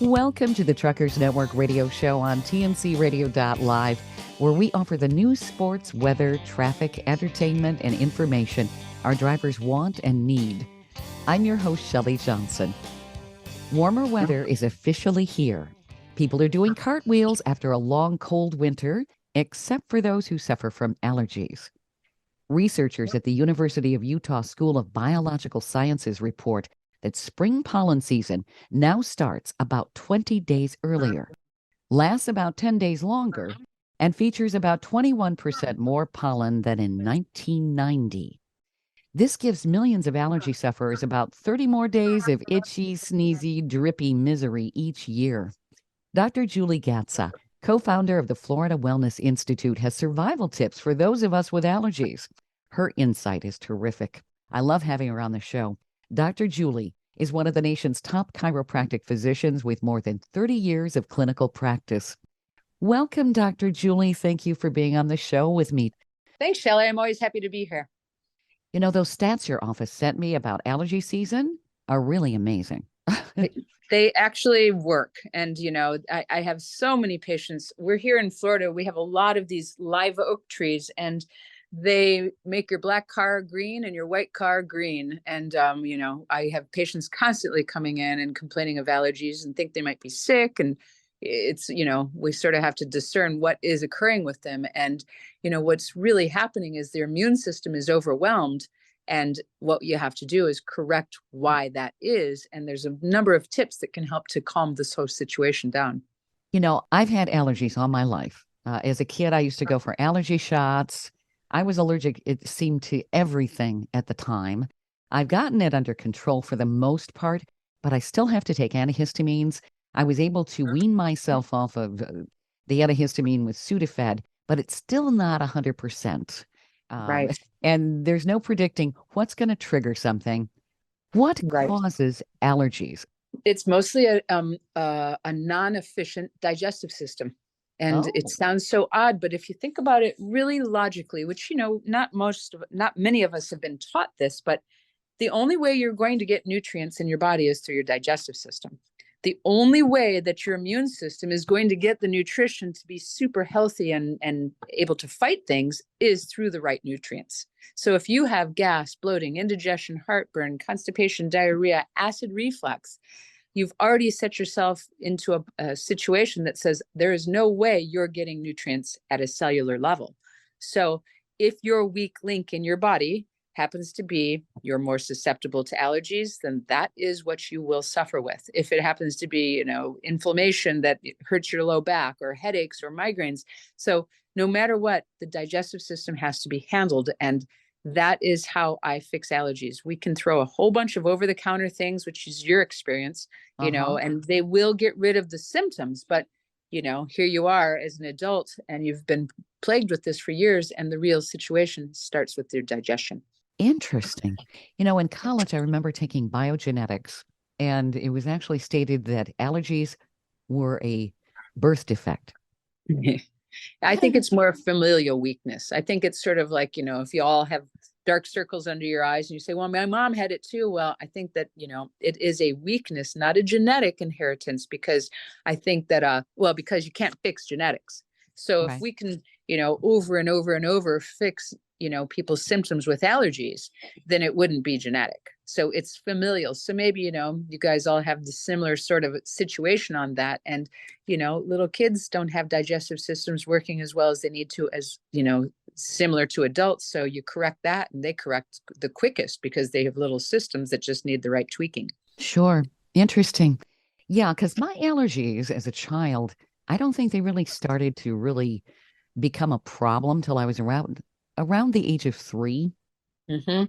Welcome to the Truckers Network radio show on tncradio.live, where we offer the news, sports, weather, traffic, entertainment, and information our drivers want and need. I'm your host, Shelley Johnson. Warmer weather is officially here. People are doing cartwheels after a long, cold winter, except for those who suffer from allergies. Researchers at the University of Utah School of Biological Sciences report that spring pollen season now starts about 20 days earlier, lasts about 10 days longer, and features about 21% more pollen than in 1990. This gives millions of allergy sufferers about 30 more days of itchy, sneezy, drippy misery each year. Dr. Julie Gatza, co-founder of the Florida Wellness Institute, has survival tips for those of us with allergies. Her insight is terrific. I love having her on the show. Dr. Julie is one of the nation's top chiropractic physicians with more than 30 years of clinical practice. Welcome, Dr. Julie. Thank you for being on the show with me. Thanks, Shelley. I'm always happy to be here. You know, those stats your office sent me about allergy season are really amazing. They actually work. And, you know, I have so many patients. We're here in Florida. We have a lot of these live oak trees, and they make your black car green and your white car green. And, you know, I have patients constantly coming in and complaining of allergies and think they might be sick. And it's, you know, we sort of have to discern what is occurring with them. And, you know, what's really happening is their immune system is overwhelmed. And what you have to do is correct why that is. And there's a number of tips that can help to calm this whole situation down. You know, I've had allergies all my life. As a kid, I used to go for allergy shots. I was allergic, it seemed, to everything at the time. I've gotten it under control for the most part, but I still have to take antihistamines. I was able to wean myself off of the antihistamine with Sudafed, but it's still not 100%. Right. And there's no predicting what's going to trigger something. What causes allergies? It's mostly a non-efficient digestive system. And it sounds so odd, but if you think about it really logically, which, you know, not many of us have been taught this, but the only way you're going to get nutrients in your body is through your digestive system. The only way that your immune system is going to get the nutrition to be super healthy and able to fight things is through the right nutrients. So if you have gas, bloating, indigestion, heartburn, constipation, diarrhea, acid reflux, you've already set yourself into a situation that says there is no way you're getting nutrients at a cellular level. So if your weak link in your body happens to be you're more susceptible to allergies, then that is what you will suffer with. If it happens to be, you know, inflammation that hurts your low back, or headaches or migraines. So no matter what, the digestive system has to be handled. And that is how I fix allergies. We can throw a whole bunch of over-the-counter things, which is your experience, you know, and they will get rid of the symptoms. But, you know, here you are as an adult and you've been plagued with this for years, and the real situation starts with your digestion. Interesting. You know, in college, I remember taking biogenetics, and it was actually stated that allergies were a birth defect. I think it's more familial weakness. I think it's sort of like, you know, if you all have dark circles under your eyes and you say, well, my mom had it too. Well, I think that, you know, it is a weakness, not a genetic inheritance, because I think that, because you can't fix genetics. So if we can, you know, over and over and over fix, you know, people's symptoms with allergies, then it wouldn't be genetic. So it's familial. So maybe, you know, you guys all have the similar sort of situation on that. And, you know, little kids don't have digestive systems working as well as they need to, as, you know, similar to adults. So you correct that and they correct the quickest because they have little systems that just need the right tweaking. Sure. Interesting. Yeah, because my allergies as a child, I don't think they really started to really become a problem till I was around the age of 3. Mm-hmm.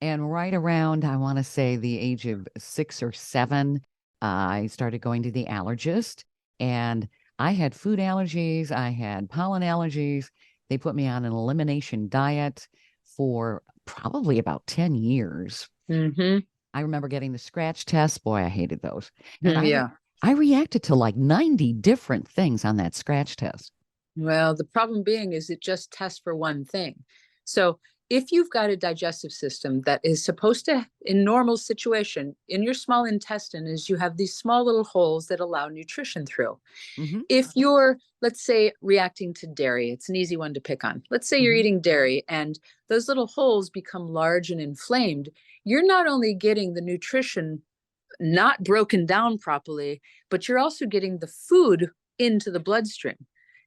And right around, I want to say, the age of 6 or 7, I started going to the allergist, and I had food allergies. I had pollen allergies. They put me on an elimination diet for probably about 10 years. Mm-hmm. I remember getting the scratch test. Boy, I hated those. And I reacted to like 90 different things on that scratch test. Well, the problem being is it just tests for one thing. So if you've got a digestive system that is supposed to, in normal situation, in your small intestine, is you have these small little holes that allow nutrition through. Mm-hmm. If you're, let's say, reacting to dairy, it's an easy one to pick on. Let's say you're Mm-hmm. eating dairy and those little holes become large and inflamed. You're not only getting the nutrition not broken down properly, but you're also getting the food into the bloodstream.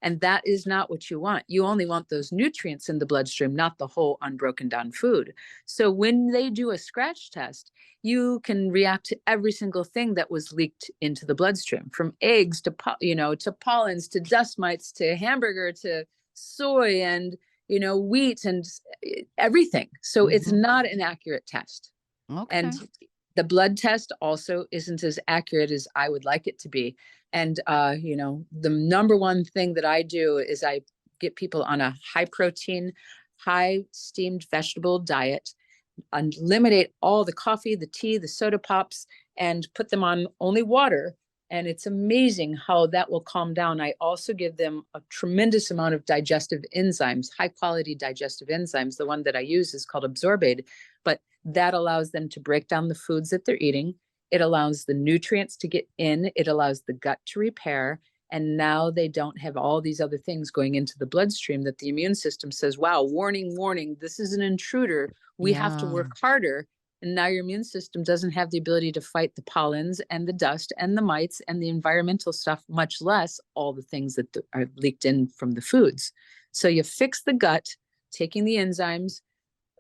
And that is not what you want. You only want those nutrients in the bloodstream, not the whole unbroken down food. So when they do a scratch test, you can react to every single thing that was leaked into the bloodstream, from eggs to, to pollens, to dust mites, to hamburger, to soy and, wheat and everything. So it's Mm-hmm. not an accurate test. Okay. And the blood test also isn't as accurate as I would like it to be. And, the number one thing that I do is I get people on a high protein, high steamed vegetable diet, eliminate all the coffee, the tea, the soda pops, and put them on only water. And it's amazing how that will calm down. I also give them a tremendous amount of digestive enzymes, high quality digestive enzymes. The one that I use is called Absorbade, but that allows them to break down the foods that they're eating. It allows the nutrients to get in, it allows the gut to repair. And now they don't have all these other things going into the bloodstream that the immune system says, wow, warning, warning, this is an intruder. We have to Yeah. work harder. And now your immune system doesn't have the ability to fight the pollens and the dust and the mites and the environmental stuff, much less all the things that are leaked in from the foods. So you fix the gut, taking the enzymes,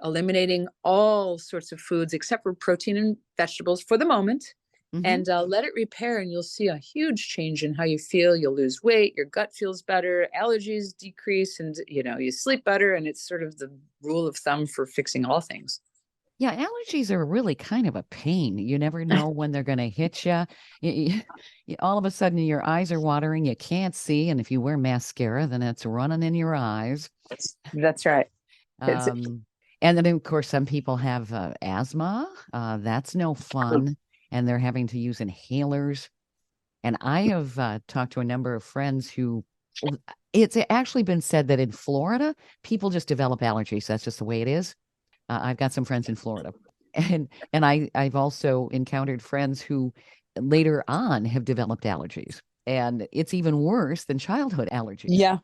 eliminating all sorts of foods except for protein and vegetables for the moment, Mm-hmm. and let it repair, and you'll see a huge change in how you feel. You'll lose weight, your gut feels better, allergies decrease, and you sleep better. And it's sort of the rule of thumb for fixing all things. Yeah, allergies are really kind of a pain. You never know when they're going to hit you. All of a sudden, your eyes are watering, you can't see. And if you wear mascara, then it's running in your eyes. That's right. It's Um, and then, of course, some people have asthma. That's no fun. And they're having to use inhalers. And I have talked to a number of friends who, it's actually been said that in Florida, people just develop allergies. That's just the way it is. I've got some friends in Florida, and I've also encountered friends who later on have developed allergies, and it's even worse than childhood allergies. Yeah.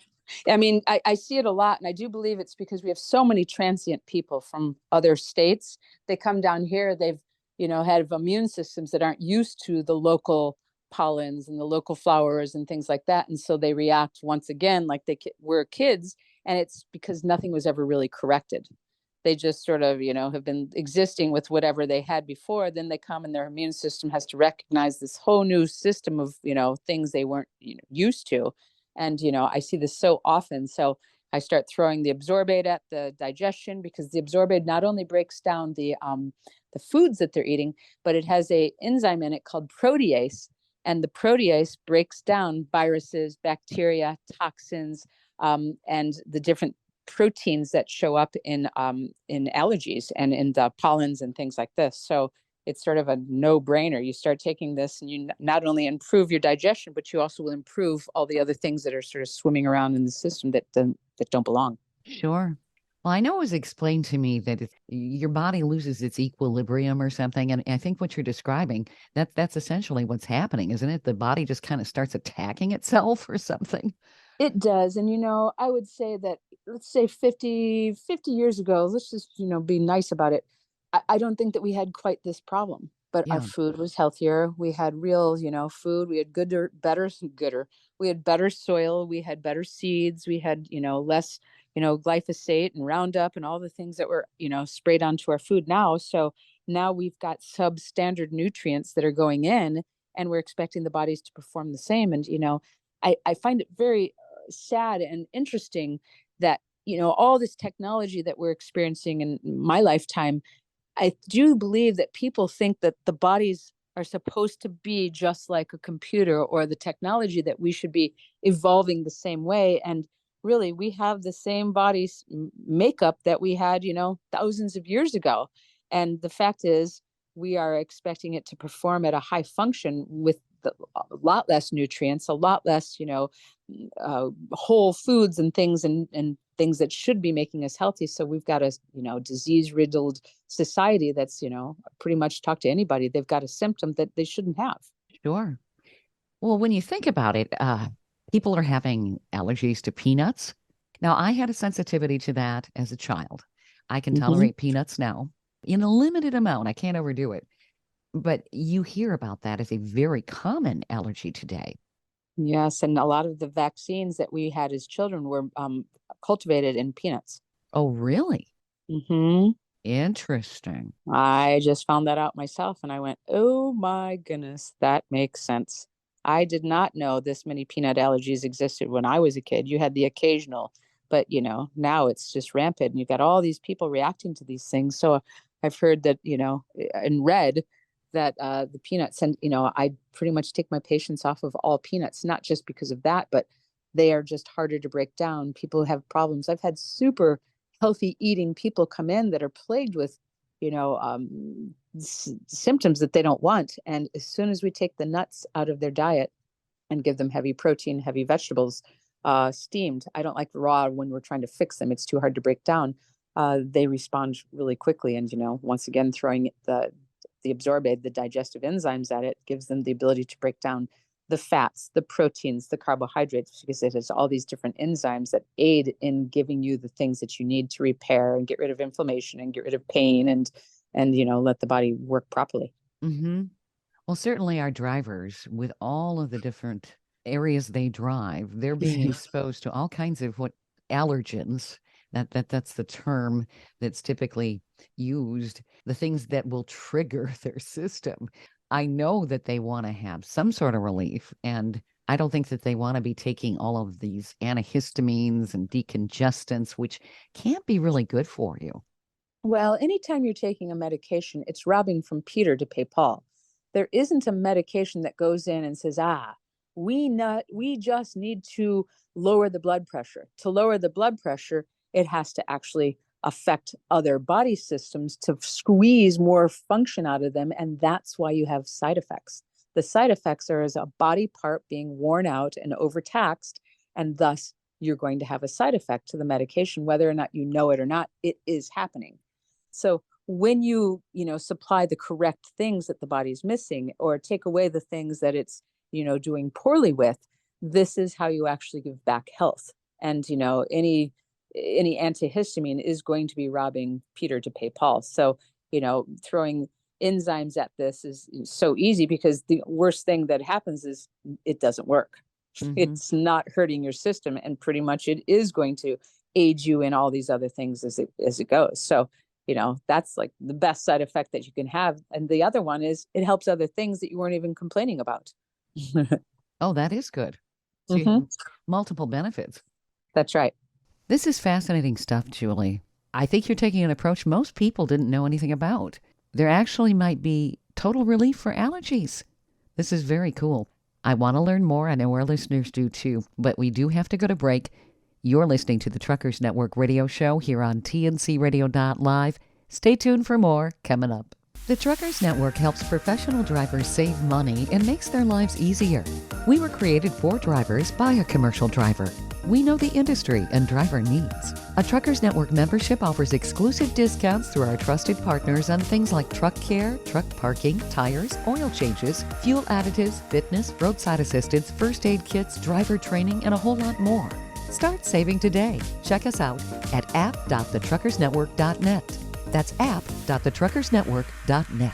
I mean, I see it a lot, and I do believe it's because we have so many transient people from other states. They come down here, they've, had immune systems that aren't used to the local pollens and the local flowers and things like that. And so they react once again like they were kids, and it's because nothing was ever really corrected. They just sort of, have been existing with whatever they had before. Then they come and their immune system has to recognize this whole new system of, things they weren't, used to. And, I see this so often. So I start throwing the Absorbate at the digestion, because the Absorbate not only breaks down the foods that they're eating, but it has a enzyme in it called protease. And the protease breaks down viruses, bacteria, toxins, and the different proteins that show up in allergies and in the pollens and things like this. So it's sort of a no-brainer. You start taking this, and you not only improve your digestion, but you also will improve all the other things that are sort of swimming around in the system that don't belong. Sure. Well, I know it was explained to me that your body loses its equilibrium or something, and I think what you're describing, that's essentially what's happening, isn't it? The body just kind of starts attacking itself or something. It does. And, I would say that, let's say 50 years ago, let's just, be nice about it. I don't think that we had quite this problem, but our Yeah. food was healthier. We had real, food. We had gooder. We had better soil. We had better seeds. We had, less, glyphosate and Roundup and all the things that were, sprayed onto our food now. So now we've got substandard nutrients that are going in, and we're expecting the bodies to perform the same. And, I find it very sad and interesting that, all this technology that we're experiencing in my lifetime. I do believe that people think that the bodies are supposed to be just like a computer or the technology, that we should be evolving the same way. And really, we have the same body makeup that we had, thousands of years ago. And the fact is, we are expecting it to perform at a high function with a lot less nutrients, a lot less, whole foods and things and things that should be making us healthy. So we've got a, disease riddled society that's, pretty much talk to anybody. They've got a symptom that they shouldn't have. Sure. Well, when you think about it, people are having allergies to peanuts. Now, I had a sensitivity to that as a child. I can tolerate peanuts now in a limited amount. I can't overdo it. But you hear about that as a very common allergy today. Yes, and a lot of the vaccines that we had as children were cultivated in peanuts. Oh, really? Mm-hmm. Interesting. I just found that out myself, and I went, oh my goodness, that makes sense. I did not know this many peanut allergies existed when I was a kid. You had the occasional, but now it's just rampant, and you've got all these people reacting to these things. So I've heard that, and read that the peanuts, and I pretty much take my patients off of all peanuts, not just because of that, but they are just harder to break down. People have problems. I've had super healthy eating people come in that are plagued with symptoms that they don't want, and as soon as we take the nuts out of their diet and give them heavy protein, heavy vegetables, steamed, I don't like raw when we're trying to fix them, it's too hard to break down, they respond really quickly. And once again, throwing the absorbate, the digestive enzymes at it, gives them the ability to break down the fats, the proteins, the carbohydrates, because it has all these different enzymes that aid in giving you the things that you need to repair and get rid of inflammation and get rid of pain and let the body work properly. Mm-hmm. Well, certainly our drivers, with all of the different areas they drive, they're being exposed to all kinds of allergens. That's the term that's typically used, the things that will trigger their system. I know that they want to have some sort of relief, and I don't think that they want to be taking all of these antihistamines and decongestants, which can't be really good for you. Well, anytime you're taking a medication, it's robbing from Peter to pay Paul. There isn't a medication that goes in and says, we just need to lower the blood pressure. To lower the blood pressure, it has to actually affect other body systems to squeeze more function out of them. And that's why you have side effects. The side effects are as a body part being worn out and overtaxed, and thus you're going to have a side effect to the medication, whether or not you know it or not, it is happening. So when you supply the correct things that the body's missing, or take away the things that it's, doing poorly with, this is how you actually give back health. And, any antihistamine is going to be robbing Peter to pay Paul. So, throwing enzymes at this is so easy, because the worst thing that happens is it doesn't work. Mm-hmm. It's not hurting your system, and pretty much it is going to aid you in all these other things as it goes. So, that's like the best side effect that you can have. And the other one is it helps other things that you weren't even complaining about. Oh, that is good. So you have multiple benefits. That's right. This is fascinating stuff, Julie. I think you're taking an approach most people didn't know anything about. There actually might be total relief for allergies. This is very cool. I want to learn more. I know our listeners do too, but we do have to go to break. You're listening to the Truckers Network radio show here on tncradio.live. Stay tuned for more coming up. The Truckers Network helps professional drivers save money and makes their lives easier. We were created for drivers by a commercial driver. We know the industry and driver needs. A Truckers Network membership offers exclusive discounts through our trusted partners on things like truck care, truck parking, tires, oil changes, fuel additives, fitness, roadside assistance, first aid kits, driver training, and a whole lot more. Start saving today. Check us out at app.thetruckersnetwork.net. That's app.thetruckersnetwork.net.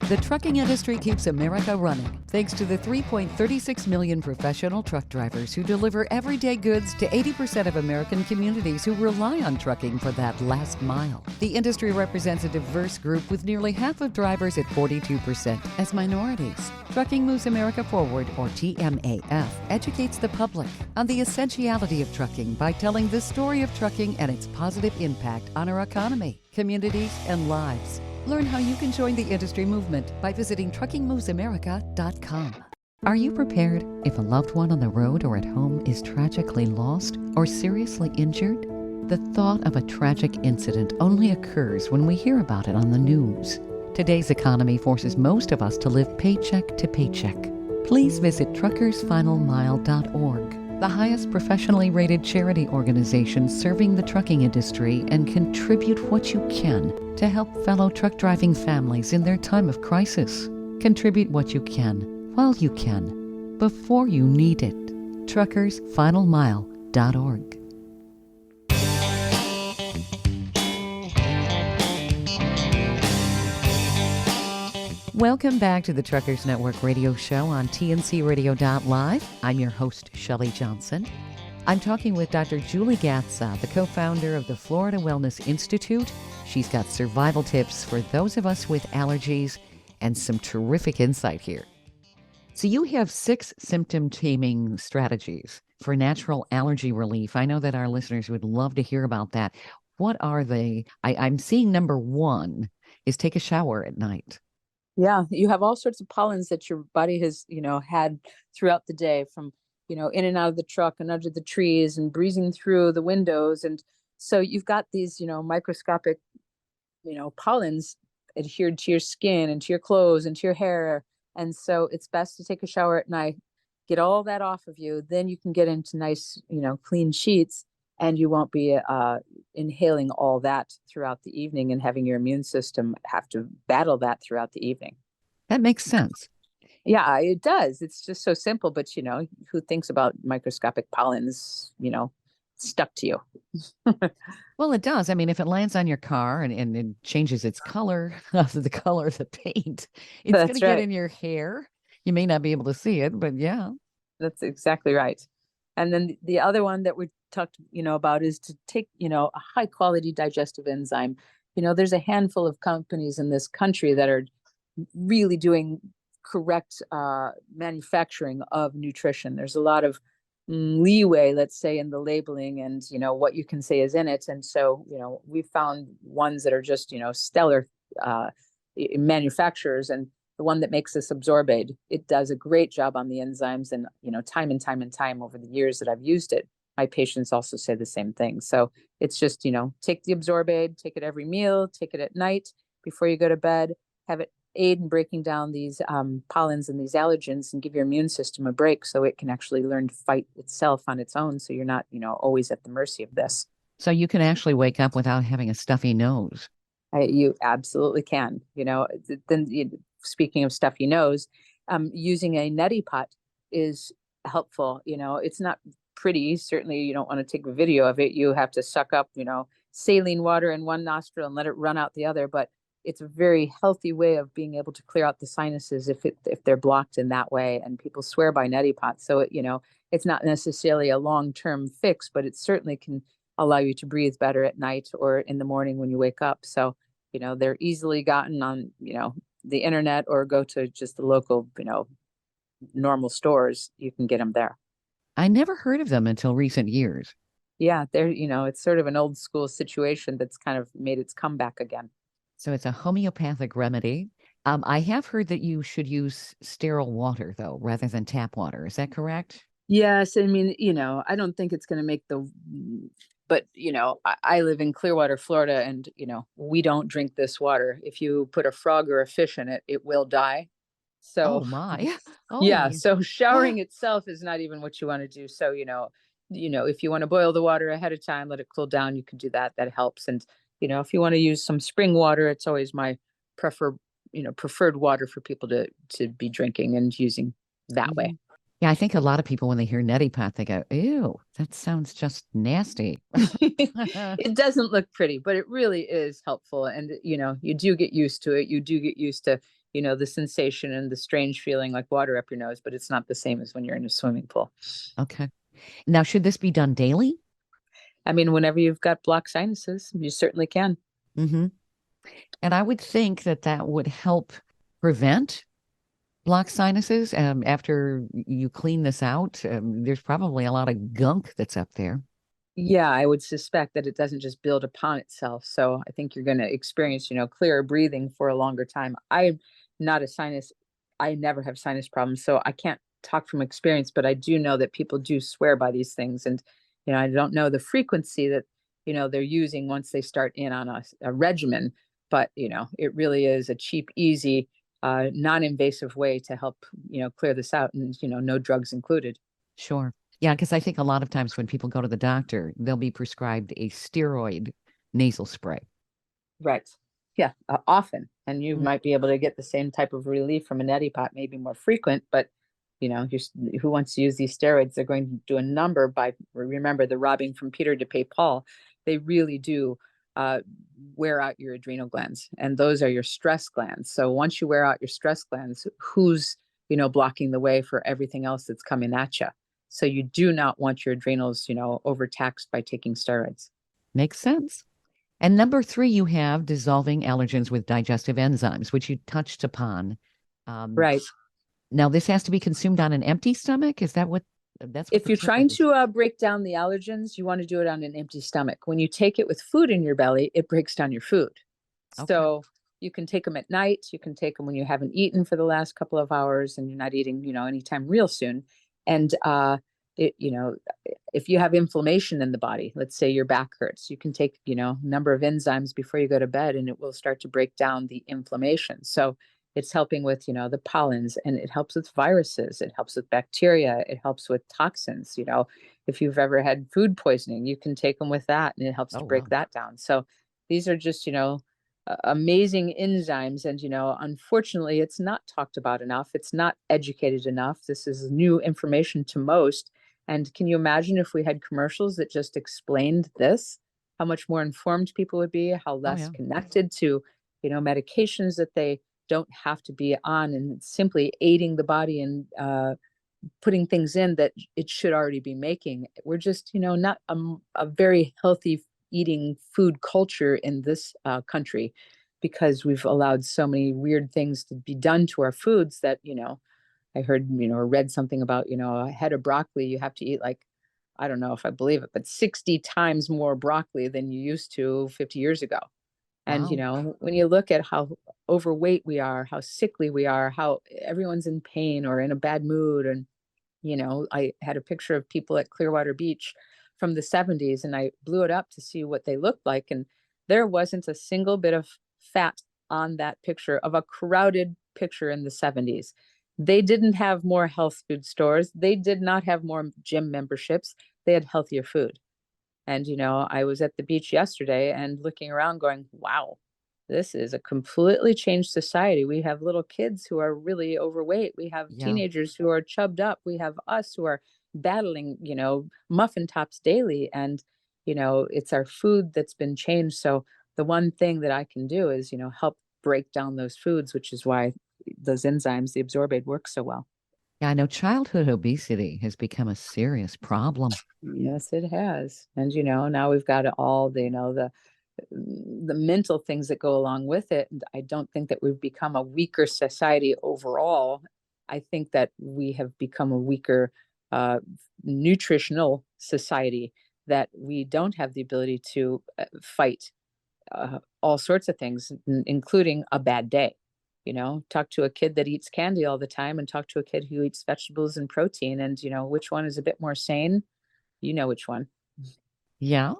The trucking industry keeps America running thanks to the 3.36 million professional truck drivers who deliver everyday goods to 80% of American communities who rely on trucking for that last mile. The industry represents a diverse group with nearly half of drivers at 42% as minorities. Trucking Moves America Forward, or TMAF, educates the public on the essentiality of trucking by telling the story of trucking and its positive impact on our economy, communities, and lives. Learn how you can join the industry movement by visiting truckingmovesamerica.com. Are you prepared if a loved one on the road or at home is tragically lost or seriously injured? The thought of a tragic incident only occurs when we hear about it on the news. Today's economy forces most of us to live paycheck to paycheck. please visit truckersfinalmile.org, the highest professionally rated charity organization serving the trucking industry, and contribute what you can to help fellow truck driving families in their time of crisis. Contribute what you can, while you can, before you need it. truckersfinalmile.org. Welcome back to the Truckers Network radio show on TNCRadio.live. I'm your host, Shelley Johnson. I'm talking with Dr. Julie Gatza, the co-founder of the Florida Wellness Institute. She's got survival tips for those of us with allergies and some terrific insight here. So you have 6 symptom taming strategies for natural allergy relief. I know that our listeners would love to hear about that. What are they? I'm seeing number 1 is take a shower at night. Yeah, you have all sorts of pollens that your body has, had throughout the day, from, in and out of the truck and under the trees and breezing through the windows. And so you've got these, microscopic, pollens adhered to your skin and to your clothes and to your hair. And so it's best to take a shower at night, get all that off of you. Then you can get into nice, clean sheets, and you won't be inhaling all that throughout the evening and having your immune system have to battle that throughout the evening. That makes sense. Yeah, it does. It's just so simple, but who thinks about microscopic pollens, stuck to you? Well, it does. I mean, if it lands on your car and it changes its color, the color of the paint, it's going to get in your hair. You may not be able to see it, but yeah. That's exactly right. And then the other one that we talked, about is to take, a high quality digestive enzyme. There's a handful of companies in this country that are really doing correct manufacturing of nutrition. There's a lot of leeway, let's say, in the labeling and, what you can say is in it. And so, we found ones that are just, stellar manufacturers. And the one that makes this Absorbaid, it does a great job on the enzymes. And, time and time and time over the years that I've used it, my patients also say the same thing. So it's just, take the Absorbaid, take it every meal, take it at night before you go to bed, have it aid in breaking down these pollens and these allergens, and give your immune system a break so it can actually learn to fight itself on its own. So you're not, always at the mercy of this. So you can actually wake up without having a stuffy nose. You absolutely can. Then speaking of stuffy nose, using a neti pot is helpful. It's not pretty. Certainly you don't want to take a video of it. You have to suck up, saline water in one nostril and let it run out the other. But it's a very healthy way of being able to clear out the sinuses if they're blocked in that way. And people swear by neti pots. So, it's not necessarily a long-term fix, but it certainly can allow you to breathe better at night or in the morning when you wake up. So, they're easily gotten on, the internet, or go to just the local, normal stores. You can get them there. I never heard of them until recent years. Yeah, they're, it's sort of an old school situation that's kind of made its comeback again. So it's a homeopathic remedy. I have heard that you should use sterile water, though, rather than tap water. Is that correct? Yes. I mean, I don't think it's going to make but, I live in Clearwater, Florida, and, we don't drink this water. If you put a frog or a fish in it, it will die. So, oh my. Oh. Yeah. So showering itself is not even what you want to do. So, if you want to boil the water ahead of time, let it cool down, you can do that. That helps. And, if you want to use some spring water, it's always my preferred water for people to be drinking and using that way. Yeah, I think a lot of people, when they hear neti pot, they go, ew, that sounds just nasty. It doesn't look pretty, but it really is helpful. And, you do get used to it. You do get used to, the sensation and the strange feeling like water up your nose, but it's not the same as when you're in a swimming pool. Okay. Now, should this be done daily? I mean, whenever you've got blocked sinuses, you certainly can. Mm-hmm. And I would think that would help prevent blocked sinuses. After you clean this out, there's probably a lot of gunk that's up there. Yeah, I would suspect that it doesn't just build upon itself. So I think you're going to experience, clearer breathing for a longer time. I'm not a sinus. I never have sinus problems, so I can't talk from experience, but I do know that people do swear by these things. And, I don't know the frequency that, they're using once they start in on a regimen, but, it really is a cheap, easy non-invasive way to help, clear this out, and, no drugs included. Sure. Yeah, because I think a lot of times when people go to the doctor, they'll be prescribed a steroid nasal spray. Right. Yeah, often. And you Mm. might be able to get the same type of relief from a neti pot, maybe more frequent, but who wants to use these steroids? They're going to do a number by, remember, the robbing from Peter to pay Paul. They really do wear out your adrenal glands, and those are your stress glands. So once you wear out your stress glands, who's, blocking the way for everything else that's coming at you? So you do not want your adrenals, overtaxed by taking steroids. Makes sense. And number 3, you have dissolving allergens with digestive enzymes, which you touched upon. Right. Now, this has to be consumed on an empty stomach. Is that what? That's what If you're trying to break down the allergens, you want to do it on an empty stomach. When you take it with food in your belly, it breaks down your food. Okay. So you can take them at night. You can take them when you haven't eaten for the last couple of hours and you're not eating, anytime real soon. And if you have inflammation in the body, let's say your back hurts, you can take, number of enzymes before you go to bed, and it will start to break down the inflammation. So it's helping with, the pollens, and it helps with viruses. It helps with bacteria. It helps with toxins. If you've ever had food poisoning, you can take them with that, and it helps to break that down. So these are just, amazing enzymes. And, unfortunately, it's not talked about enough. It's not educated enough. This is new information to most. And can you imagine if we had commercials that just explained this, how much more informed people would be, how less connected to, medications that they don't have to be on, and simply aiding the body and putting things in that it should already be making. We're just, not a very healthy eating food culture in this country, because we've allowed so many weird things to be done to our foods that, I heard, or read something about, a head of broccoli, you have to eat like, I don't know if I believe it, but 60 times more broccoli than you used to 50 years ago. And, when you look at how overweight we are, how sickly we are, how everyone's in pain or in a bad mood. And, I had a picture of people at Clearwater Beach from the 70s, and I blew it up to see what they looked like. And there wasn't a single bit of fat on that picture of a crowded picture in the 70s. They didn't have more health food stores. They did not have more gym memberships. They had healthier food. And, I was at the beach yesterday and looking around going, wow, this is a completely changed society. We have little kids who are really overweight. We have teenagers who are chubbed up. We have us who are battling, muffin tops daily. And, it's our food that's been changed. So the one thing that I can do is, help break down those foods, which is why those enzymes, the absorbate, work so well. Yeah, I know childhood obesity has become a serious problem. Yes, it has. And, now we've got all the mental things that go along with it. And I don't think that we've become a weaker society overall. I think that we have become a weaker nutritional society, that we don't have the ability to fight all sorts of things, including a bad day. Talk to a kid that eats candy all the time and talk to a kid who eats vegetables and protein, and which one is a bit more sane? Which one. Yeah.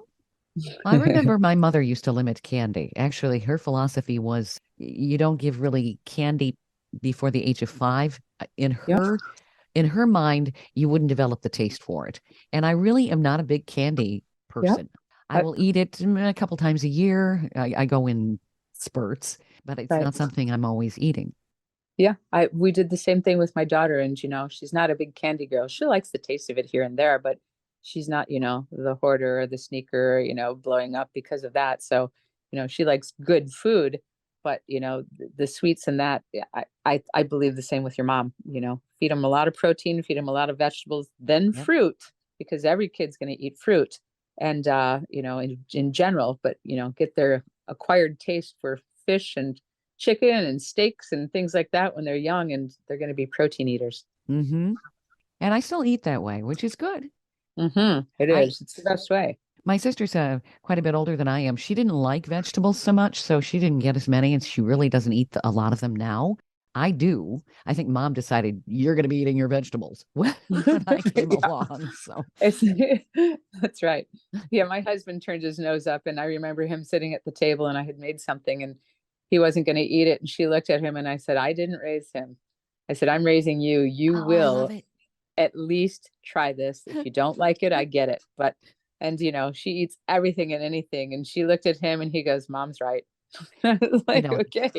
I remember my mother used to limit candy. Actually, her philosophy was you don't give really candy before the age of 5. In her mind, you wouldn't develop the taste for it. And I really am not a big candy person. I will eat it a couple times a year. I go in spurts, but it's not something I'm always eating. Yeah, we did the same thing with my daughter, and she's not a big candy girl. She likes the taste of it here and there, but she's not, the hoarder or the sneaker, blowing up because of that. So, she likes good food, but the sweets and that, I believe the same with your mom. Feed them a lot of protein, feed them a lot of vegetables, then fruit, because every kid's going to eat fruit, and in general, but get their acquired taste for fish and chicken and steaks and things like that when they're young, and they're going to be protein eaters. Mm-hmm. And I still eat that way, which is good. Mm-hmm. It is. It's the best way. My sister's quite a bit older than I am. She didn't like vegetables so much, so she didn't get as many, and she really doesn't eat a lot of them now. I do. I think mom decided you're going to be eating your vegetables when I came along. So that's right. Yeah, my husband turned his nose up, and I remember him sitting at the table, and I had made something, and he wasn't going to eat it. And she looked at him and I said, I didn't raise him. I said, I'm raising you. You Oh, I love will it. at least try this. If you don't like it, I get it. But, and she eats everything and anything. And she looked at him and he goes, Mom's right. I was You like, know, okay.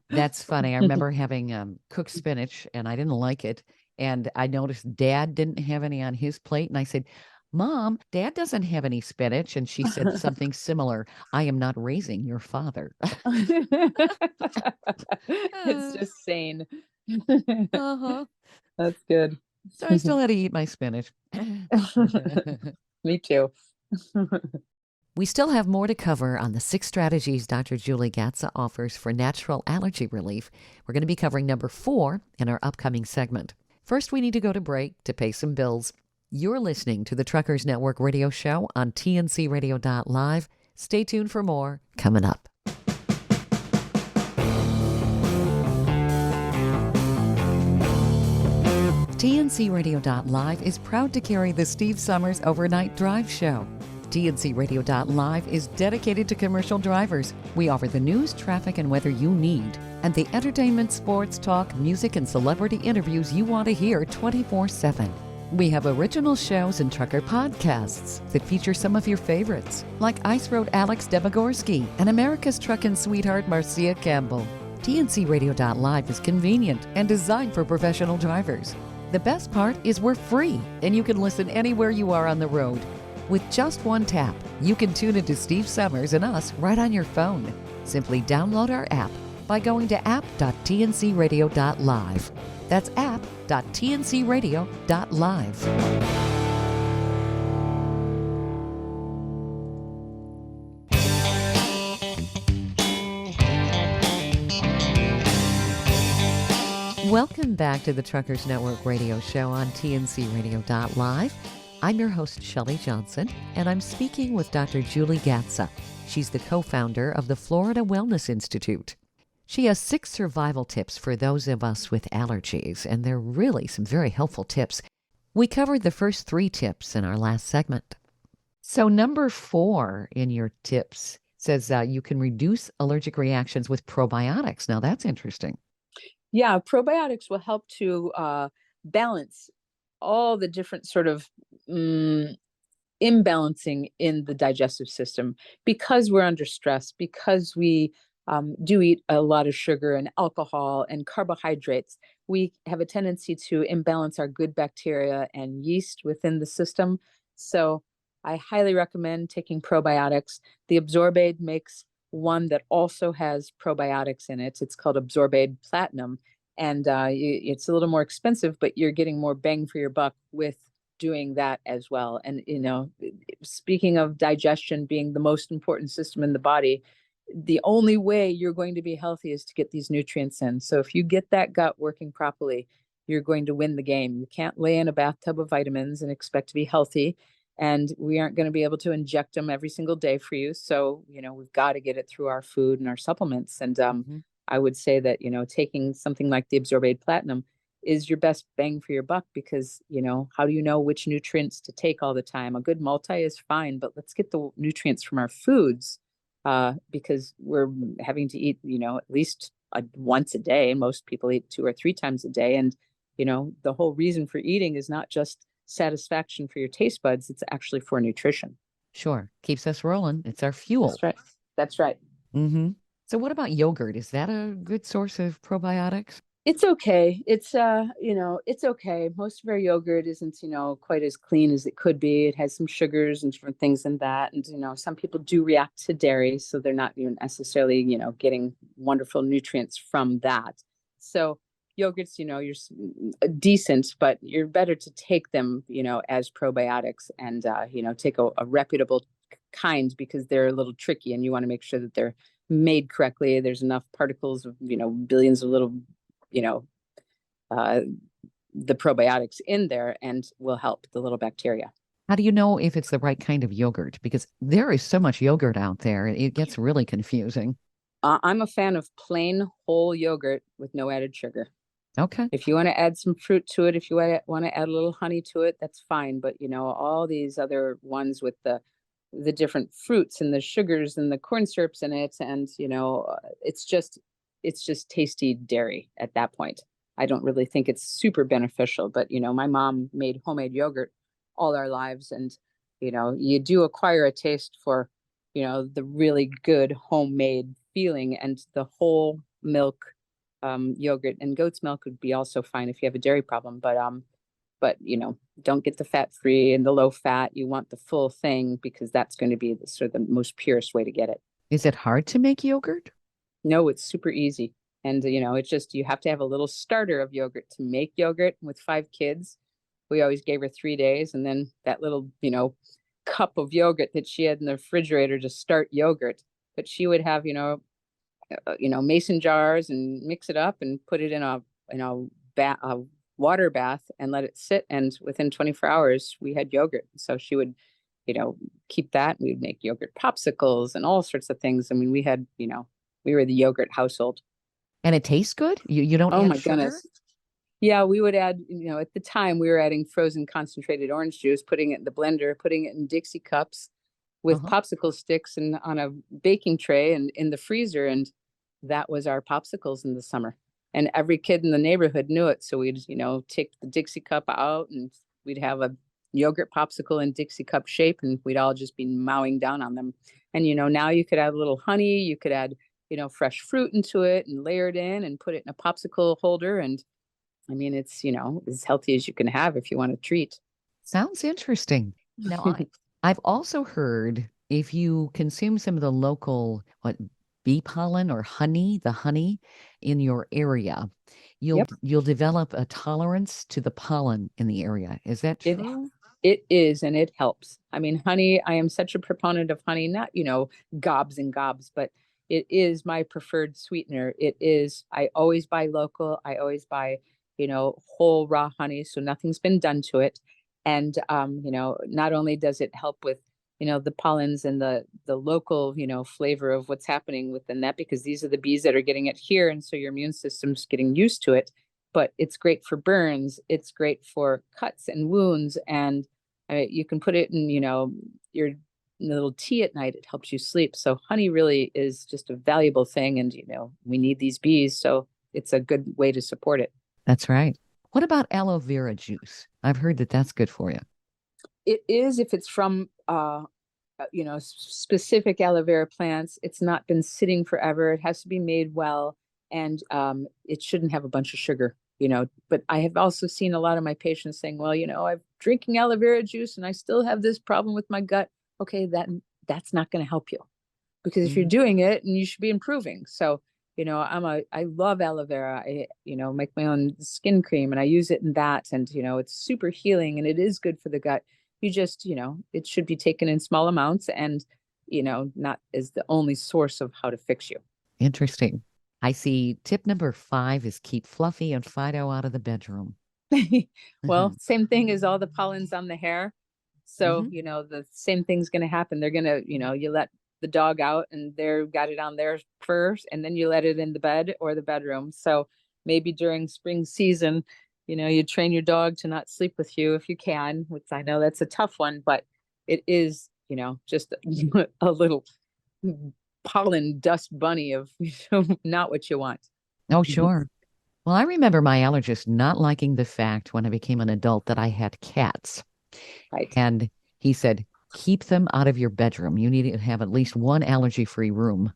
that's funny. I remember having cooked spinach and I didn't like it. And I noticed Dad didn't have any on his plate. And I said, Mom, Dad doesn't have any spinach. And she said something similar. I am not raising your father. It's just sane. Uh-huh. That's good. So I still had to eat my spinach. Me too. We still have more to cover on the 6 strategies Dr. Julie Gatza offers for natural allergy relief. We're going to be covering number 4 in our upcoming segment. First, we need to go to break to pay some bills. You're listening to the Truckers Network radio show on tncradio.live. Stay tuned for more coming up. TNCradio.live is proud to carry the Steve Summers Overnight Drive Show. TNCradio.live is dedicated to commercial drivers. We offer the news, traffic, and weather you need, and the entertainment, sports, talk, music, and celebrity interviews you want to hear 24/7. We have original shows and trucker podcasts that feature some of your favorites, like Ice Road Alex Debogorski and America's Truckin' Sweetheart Marcia Campbell. TNCradio.live is convenient and designed for professional drivers. The best part is we're free, and you can listen anywhere you are on the road. With just one tap, you can tune into Steve Summers and us right on your phone. Simply download our app by going to app.tncradio.live. That's app.tncradio.live. Welcome back to the Truckers Network radio show on tncradio.live. I'm your host, Shelley Johnson, and I'm speaking with Dr. Julie Gatza. She's the co-founder of the Florida Wellness Institute. She has 6 survival tips for those of us with allergies, and they're really some very helpful tips. We covered the first 3 tips in our last segment. So number 4 in your tips says you can reduce allergic reactions with probiotics. Now that's interesting. Yeah, probiotics will help to balance all the different sort of imbalancing in the digestive system because we're under stress, because we do eat a lot of sugar and alcohol and carbohydrates. We have a tendency to imbalance our good bacteria and yeast within the system. So I highly recommend taking probiotics. The Absorbaid makes one that also has probiotics in it. It's called Absorbaid Platinum. And it's a little more expensive, but you're getting more bang for your buck with doing that as well. And, speaking of digestion being the most important system in the body, the only way you're going to be healthy is to get these nutrients in. So if you get that gut working properly, you're going to win the game. You can't lay in a bathtub of vitamins and expect to be healthy. And we aren't going to be able to inject them every single day for you. So, we've got to get it through our food and our supplements. And I would say that, taking something like the Absorbaid Platinum is your best bang for your buck because, how do you know which nutrients to take all the time? A good multi is fine, but let's get the nutrients from our foods because we're having to eat, at least once a day. Most people eat 2 or 3 times a day. And, the whole reason for eating is not just satisfaction for your taste buds, it's actually for nutrition. Sure. Keeps us rolling. It's our fuel. That's right. That's right. Mm-hmm. So what about yogurt? Is that a good source of probiotics? It's okay. It's it's okay. Most of our yogurt isn't, quite as clean as it could be. It has some sugars and different things in that. And, some people do react to dairy, so they're not even necessarily, getting wonderful nutrients from that. So yogurts, you're decent, but you're better to take them, as probiotics and, take a reputable kind because they're a little tricky and you want to make sure that they're made correctly. There's enough particles of, billions of little, the probiotics in there and will help the little bacteria. How do you know if it's the right kind of yogurt? Because there is so much yogurt out there. It gets really confusing. I'm a fan of plain whole yogurt with no added sugar. Okay. If you want to add some fruit to it, if you want to add a little honey to it, that's fine. But, all these other ones with the the different fruits and the sugars and the corn syrups in it. And, it's just tasty dairy at that point. I don't really think it's super beneficial, but, my mom made homemade yogurt all our lives. And, you do acquire a taste for, the really good homemade feeling, and the whole milk yogurt, and goat's milk would be also fine if you have a dairy problem. But don't get the fat free and the low fat. You want the full thing, because that's going to be the sort of the most purest way to get it. Is it hard to make yogurt? No, it's super easy. And it's just, you have to have a little starter of yogurt to make yogurt. With 5 kids, we always gave her 3 days, and then that little cup of yogurt that she had in the refrigerator to start yogurt. But she would have mason jars, and mix it up and put it in a water bath and let it sit. And within 24 hours, we had yogurt. So she would, keep that. We'd make yogurt popsicles and all sorts of things. I mean, we were the yogurt household. And it tastes good? You don't Oh add my sugar? goodness. Yeah, we would add, at the time we were adding frozen concentrated orange juice, putting it in the blender, putting it in Dixie cups with popsicle sticks and on a baking tray and in the freezer. And that was our popsicles in the summer. And every kid in the neighborhood knew it. So we'd, take the Dixie cup out, and we'd have a yogurt popsicle in Dixie cup shape, and we'd all just be mowing down on them. And, now you could add a little honey, you could add, fresh fruit into it and layer it in and put it in a popsicle holder. And I mean, it's, as healthy as you can have if you want a treat. Sounds interesting. Now, I've also heard if you consume some of the local, bee pollen or honey, the honey in your area, you'll develop a tolerance to the pollen in the area. Is that true? It is, and it helps. I mean, honey, I am such a proponent of honey, not, gobs and gobs, but it is my preferred sweetener. It is, I always buy local. I always buy, whole raw honey. So nothing's been done to it. And, not only does it help with, the pollens and the local, flavor of what's happening within that, because these are the bees that are getting it here. And so your immune system's getting used to it, but it's great for burns. It's great for cuts and wounds. And you can put it in, your little tea at night. It helps you sleep. So honey really is just a valuable thing. And, we need these bees. So it's a good way to support it. That's right. What about aloe vera juice? I've heard that that's good for you. It is, if it's from, specific aloe vera plants. It's not been sitting forever. It has to be made well, and it shouldn't have a bunch of sugar. But I have also seen a lot of my patients saying, well, I'm drinking aloe vera juice and I still have this problem with my gut. Okay, that's not going to help you, because if you're doing it, and you should be improving. So, I love aloe vera. I, make my own skin cream, and I use it in that. And, it's super healing, and it is good for the gut. You just, it should be taken in small amounts, and, not as the only source of how to fix you. Interesting. I see tip number 5 is keep Fluffy and Fido out of the bedroom. Well, same thing as all the pollens on the hair. So, the same thing's going to happen. They're going to, you let the dog out and they've got it on their fur, and then you let it in the bed or the bedroom. So maybe during spring season, you train your dog to not sleep with you if you can, which I know that's a tough one, but it is, just a little pollen dust bunny of not what you want. Oh, sure. Well, I remember my allergist not liking the fact when I became an adult that I had cats. Right. And he said, keep them out of your bedroom. You need to have at least one allergy-free room.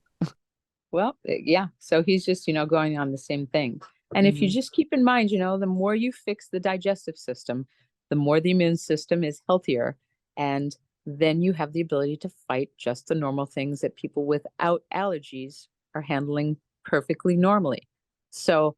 Well, yeah. So he's just, going on the same thing. And if you just keep in mind, the more you fix the digestive system, the more the immune system is healthier. And then you have the ability to fight just the normal things that people without allergies are handling perfectly normally. So,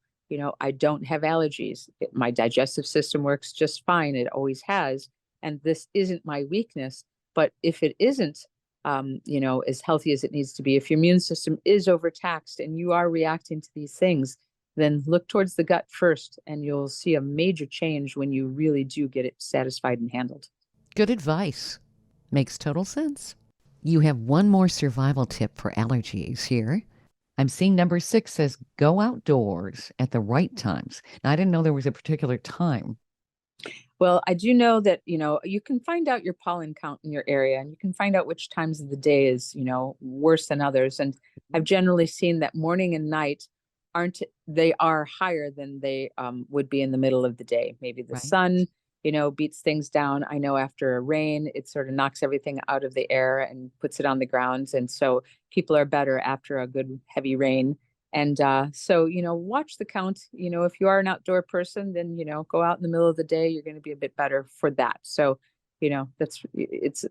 I don't have allergies. My digestive system works just fine. It always has. And this isn't my weakness. But if it isn't, as healthy as it needs to be, if your immune system is overtaxed and you are reacting to these things, then look towards the gut first, and you'll see a major change when you really do get it satisfied and handled. Good advice. Makes total sense. You have one more survival tip for allergies here. I'm seeing number 6 says go outdoors at the right times. Now, I didn't know there was a particular time. Well, I do know that, you can find out your pollen count in your area and you can find out which times of the day is, worse than others. And I've generally seen that morning and night they are higher than they would be in the middle of the day. Maybe the Right. sun, beats things down. I know after a rain, it sort of knocks everything out of the air and puts it on the grounds. And so people are better after a good heavy rain. And so, watch the count. If you are an outdoor person, then, go out in the middle of the day, you're going to be a bit better for that. So, it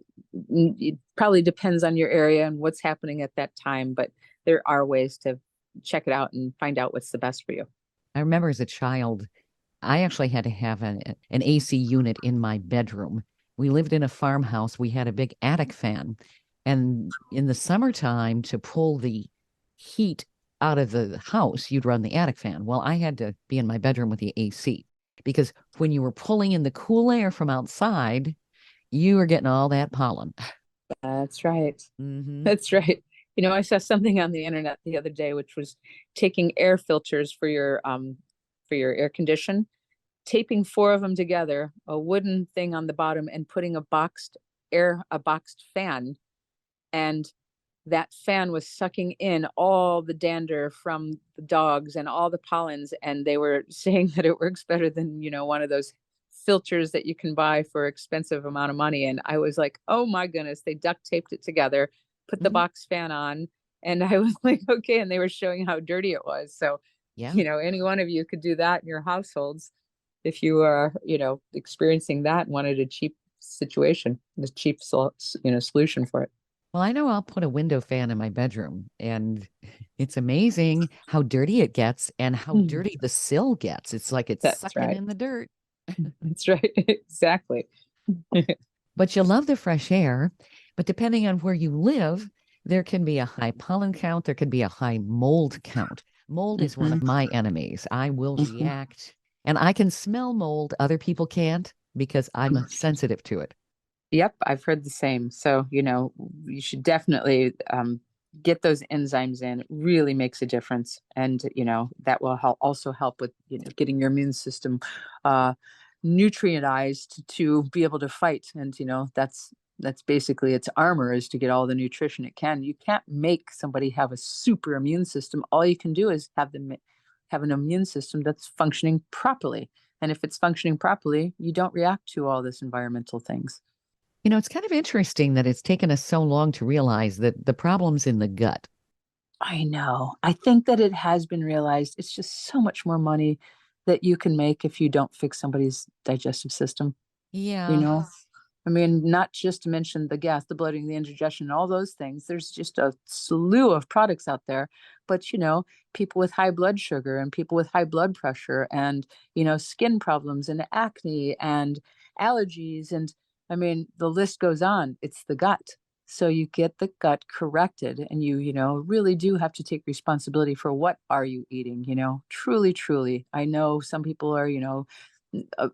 probably depends on your area and what's happening at that time, but there are ways to check it out and find out what's the best for you. I remember as a child, I actually had to have an AC unit in my bedroom. We lived in a farmhouse. We had a big attic fan. And in the summertime, to pull the heat out of the house, you'd run the attic fan. Well, I had to be in my bedroom with the AC because when you were pulling in the cool air from outside, you were getting all that pollen. That's right. Hmm. That's right. I saw something on the internet the other day, which was taking air filters for your air condition, taping four of them together, a wooden thing on the bottom, and putting a boxed fan, and that fan was sucking in all the dander from the dogs and all the pollens, and they were saying that it works better than one of those filters that you can buy for expensive amount of money. And I was like, oh my goodness, they duct taped it together, put the Hmm. box fan on, and I was like, okay. And they were showing how dirty it was. So Yeah. any one of you could do that in your households if you are experiencing that and wanted a cheap situation, the cheap solution for it. Well, I know I'll put a window fan in my bedroom, and it's amazing how dirty it gets and how Hmm. dirty the sill gets. It's like it's That's sucking right. in the dirt. That's right. Exactly. But you love the fresh air. But depending on where you live, there can be a high pollen count, there can be a high mold count. Mold is one Mhm, of my enemies. I will mhm. react, and I can smell mold. Other people can't because I'm sensitive to it. Yep, I've heard the same. So, you should definitely get those enzymes in. It really makes a difference. And, that will also help with, getting your immune system uh, nutrientized to be able to fight. And, that's basically its armor, is to get all the nutrition it can. You can't make somebody have a super immune system. All you can do is have them have an immune system that's functioning properly. And if it's functioning properly, you don't react to all this environmental things. It's kind of interesting that it's taken us so long to realize that the problem's in the gut. I know. I think that it has been realized. It's just so much more money that you can make if you don't fix somebody's digestive system, you Yeah. know? I mean, not just to mention the gas, the bloating, the indigestion, all those things. There's just a slew of products out there. But, people with high blood sugar and people with high blood pressure and, skin problems and acne and allergies. And I mean, the list goes on. It's the gut. So you get the gut corrected and you really do have to take responsibility for what are you eating, truly, truly. I know some people are,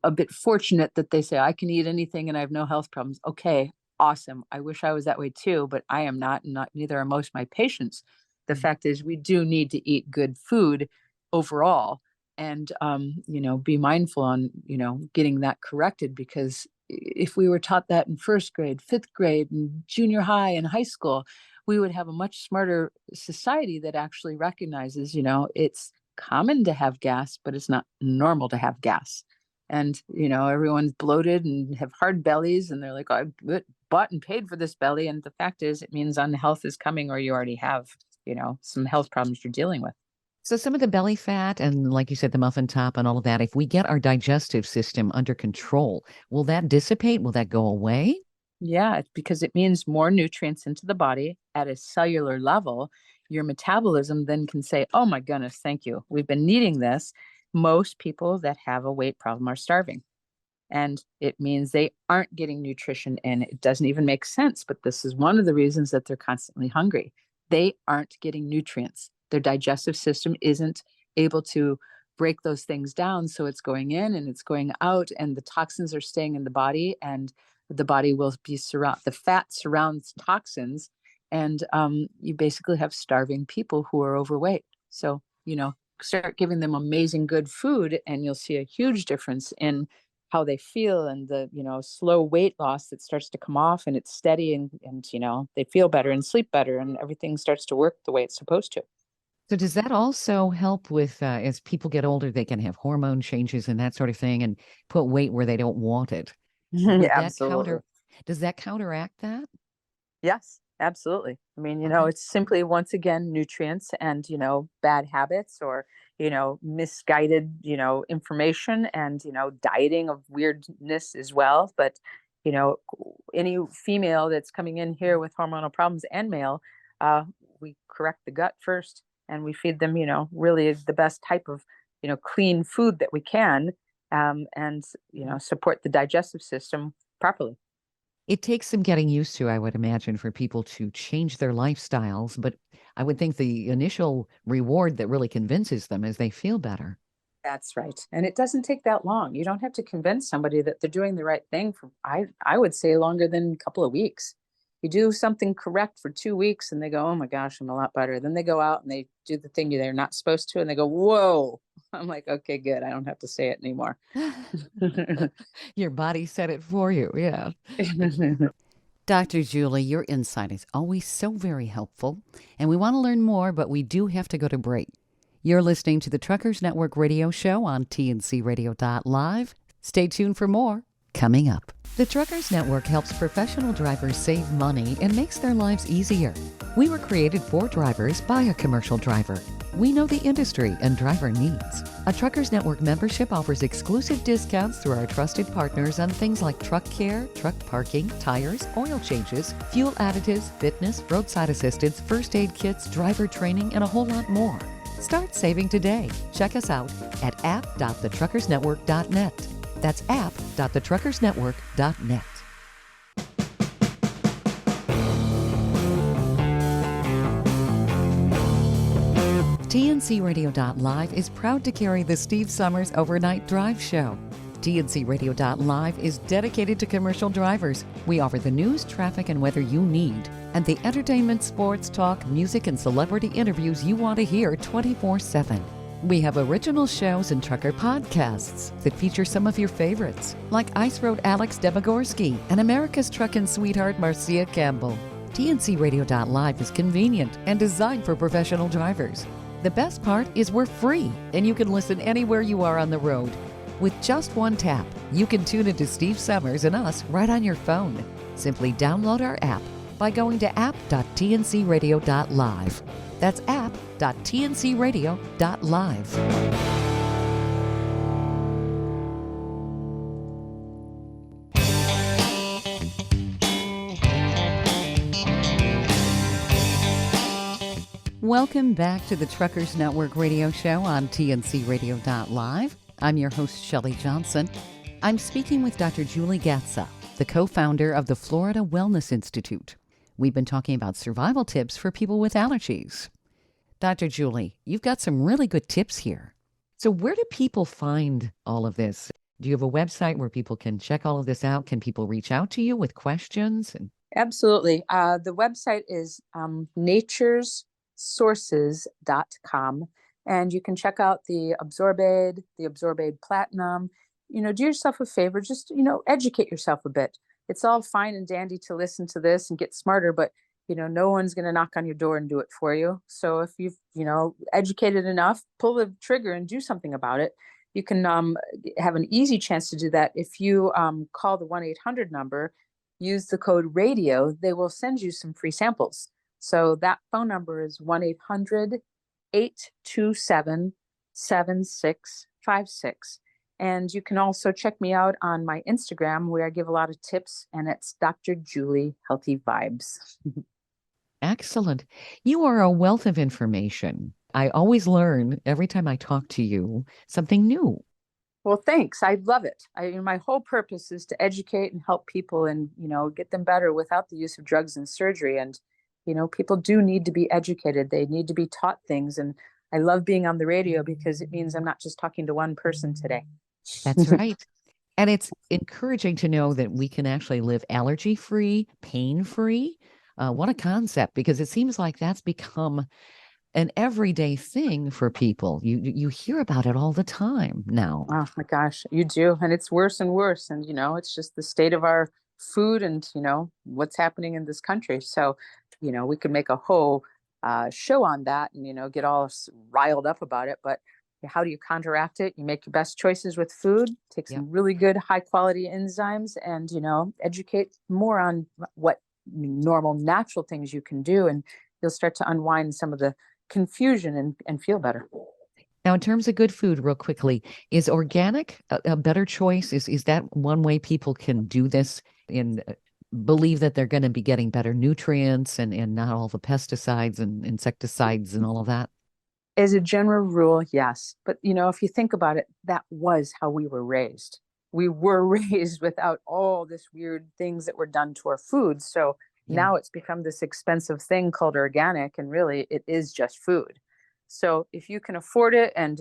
a bit fortunate that they say I can eat anything and I have no health problems. Okay, awesome. I wish I was that way too, but I am not, and not neither are most of my patients. The Mhm. fact is, we do need to eat good food overall, and be mindful on getting that corrected, because if we were taught that in first grade, fifth grade, and junior high and high school, we would have a much smarter society that actually recognizes, it's common to have gas, but it's not normal to have gas. And everyone's bloated and have hard bellies, and they're like, oh, I bought and paid for this belly. And the fact is, it means unhealth is coming, or you already have some health problems you're dealing with. So some of the belly fat and, like you said, the muffin top and all of that, if we get our digestive system under control, will that dissipate? Will that go away? Yeah, it's because it means more nutrients into the body at a cellular level. Your metabolism then can say, oh my goodness, thank you, we've been needing this. Most people that have a weight problem are starving, and it means they aren't getting nutrition in. It doesn't even make sense, but this is one of the reasons that they're constantly hungry. They aren't getting nutrients. Their digestive system isn't able to break those things down. So it's going in and it's going out, and the toxins are staying in the body, and the body will be the fat surrounds toxins. And you basically have starving people who are overweight. So, start giving them amazing good food, and you'll see a huge difference in how they feel, and the, slow weight loss that starts to come off, and it's steady, and they feel better and sleep better, and everything starts to work the way it's supposed to. So does that also help with as people get older, they can have hormone changes and that sort of thing and put weight where they don't want it? Would that Absolutely. does that counteract that? Yes, absolutely. I mean, Okay. it's simply, once again, nutrients and, bad habits, or, misguided, information, and, dieting of weirdness as well. But, you know, any female that's coming in here with hormonal problems, and male, uh, we correct the gut first, and we feed them, really the best type of, clean food that we can, and, support the digestive system properly. It takes some getting used to, I would imagine, for people to change their lifestyles, but I would think the initial reward that really convinces them is they feel better. That's right. And it doesn't take that long. You don't have to convince somebody that they're doing the right thing for, I would say, longer than a couple of weeks. You do something correct for 2 weeks and they go, oh my gosh, I'm a lot better. Then they go out and they do the thing they're not supposed to, and they go, whoa. I'm like, okay, good. I don't have to say it anymore. Your body said it for you. Yeah. Dr. Julie, your insight is always so very helpful, and we want to learn more, but we do have to go to break. You're listening to the Truckers Network radio show on tncradio.live. Stay tuned for more coming up. The Truckers Network helps professional drivers save money and makes their lives easier. We were created for drivers by a commercial driver. We know the industry and driver needs. A Truckers Network membership offers exclusive discounts through our trusted partners on things like truck care, truck parking, tires, oil changes, fuel additives, fitness, roadside assistance, first aid kits, driver training, and a whole lot more. Start saving today. Check us out at app.thetruckersnetwork.net. That's app.thetruckersnetwork.net. TNCRadio.live is proud to carry the Steve Summers Overnight Drive Show. TNCRadio.live is dedicated to commercial drivers. We offer the news, traffic, and weather you need, and the entertainment, sports, talk, music, and celebrity interviews you want to hear 24/7. We have original shows and trucker podcasts that feature some of your favorites, like Ice Road Alex Debogorski and America's Truckin' Sweetheart Marcia Campbell. TNCRadio.live is convenient and designed for professional drivers. The best part is we're free, and you can listen anywhere you are on the road. With just one tap, you can tune into Steve Summers and us right on your phone. Simply download our app by going to app.tncradio.live. That's app.tncradio.live. Welcome back to the Truckers Network radio show on tncradio.live. I'm your host, Shelley Johnson. I'm speaking with Dr. Julie Gatza, the co-founder of the Florida Wellness Institute. We've been talking about survival tips for people with allergies. Dr. Julie, you've got some really good tips here. So where do people find all of this? Do you have a website where people can check all of this out? Can people reach out to you with questions? Absolutely. The website is naturesources.com, and you can check out the Absorbaid Platinum. Do yourself a favor, just, educate yourself a bit. It's all fine and dandy to listen to this and get smarter, but, no one's going to knock on your door and do it for you. So if you've, educated enough, pull the trigger and do something about it. You can have an easy chance to do that if you call the 1-800 number, use the code radio. They will send you some free samples. So that phone number is 1-800-827-7656. And you can also check me out on my Instagram, where I give a lot of tips, and it's Dr. Julie Healthy Vibes. Excellent. You are a wealth of information. I always learn every time I talk to you something new. Well, thanks. I love it. My whole purpose is to educate and help people, and, get them better without the use of drugs and surgery. And, people do need to be educated. They need to be taught things. And I love being on the radio because it means I'm not just talking to one person today. That's right. And it's encouraging to know that we can actually live allergy-free, pain-free. What a concept, because it seems like that's become an everyday thing for people. You hear about it all the time now. Oh my gosh, you do. And it's worse and worse. And, it's just the state of our food and, what's happening in this country. So, we could make a whole show on that and, get all riled up about it. But how do you counteract it? You make your best choices with food, take Yep. some really good high quality enzymes and, educate more on what normal natural things you can do. And you'll start to unwind some of the confusion and feel better. Now, in terms of good food, real quickly, is organic a better choice? Is that one way people can do this and believe that they're going to be getting better nutrients and not all the pesticides and insecticides and all of that? As a general rule, yes. But, if you think about it, that was how we were raised. We were raised without all this weird things that were done to our food. So Yeah. now it's become this expensive thing called organic, and really it is just food. So if you can afford it and,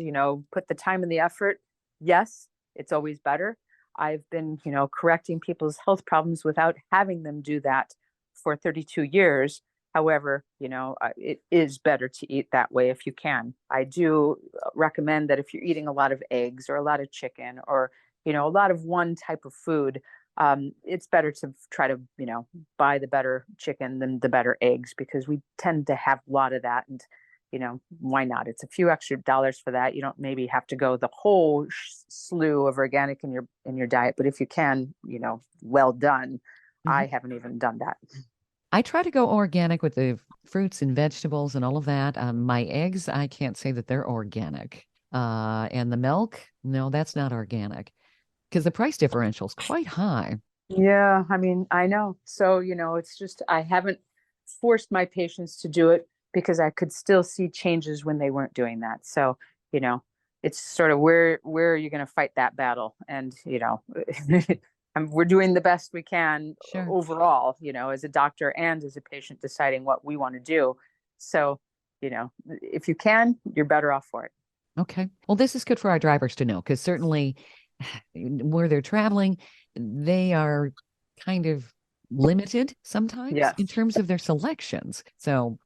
put the time and the effort, yes, it's always better. I've been, correcting people's health problems without having them do that for 32 years. However, it is better to eat that way if you can. I do recommend that if you're eating a lot of eggs or a lot of chicken or, a lot of one type of food, it's better to try to, buy the better chicken than the better eggs, because we tend to have a lot of that. And, why not? It's a few extra dollars for that. You don't maybe have to go the whole slew of organic in your diet, but if you can, well done. Mhm. I haven't even done that. I try to go organic with the fruits and vegetables and all of that. My eggs, I can't say that they're organic. And the milk, no, that's not organic because the price differential is quite high. Yeah, I mean, I know. So, it's just I haven't forced my patients to do it because I could still see changes when they weren't doing that. So, you know, it's sort of where are you going to fight that battle? And, we're doing the best we can Sure. overall, as a doctor and as a patient deciding what we want to do. So, if you can, you're better off for it. Okay. Well, this is good for our drivers to know because certainly where they're traveling, they are kind of limited sometimes in Yes. terms of their selections. So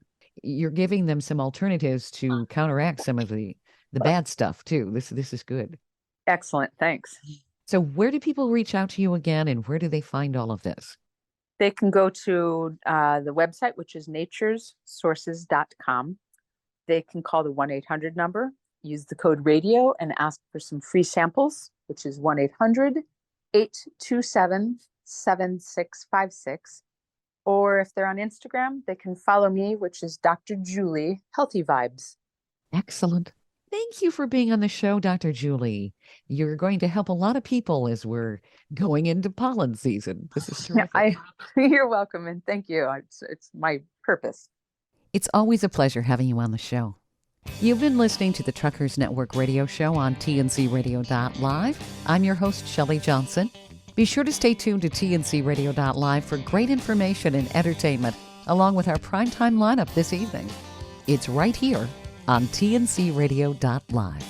you're giving them some alternatives to counteract some of the bad stuff too. This is good. Excellent. Thanks. So where do people reach out to you again, and where do they find all of this? They can go to the website, which is naturessources.com. They can call the 1-800 number, use the code radio, and ask for some free samples, which is 1-800-827-7656. Or if they're on Instagram, they can follow me, which is Dr. Julie Healthy Vibes. Excellent. Thank you for being on the show, Dr. Julie. You're going to help a lot of people as we're going into pollen season. This is terrific. You're welcome, and thank you. It's my purpose. It's always a pleasure having you on the show. You've been listening to the Truckers Network radio show on tncradio.live. I'm your host, Shelley Johnson. Be sure to stay tuned to tncradio.live for great information and entertainment, along with our primetime lineup this evening. It's right here on tncradio.live.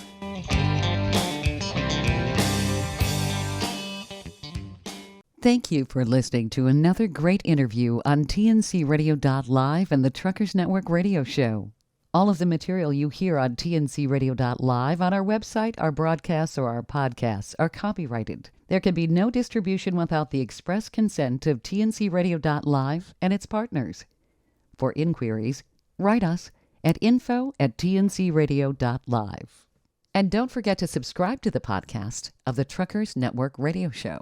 Thank you for listening to another great interview on tncradio.live and the Truckers Network radio show. All of the material you hear on tncradio.live on our website, our broadcasts, or our podcasts are copyrighted. There can be no distribution without the express consent of tncradio.live and its partners. For inquiries, write us at info@tncradio.live. And don't forget to subscribe to the podcast of the Truckers Network radio show.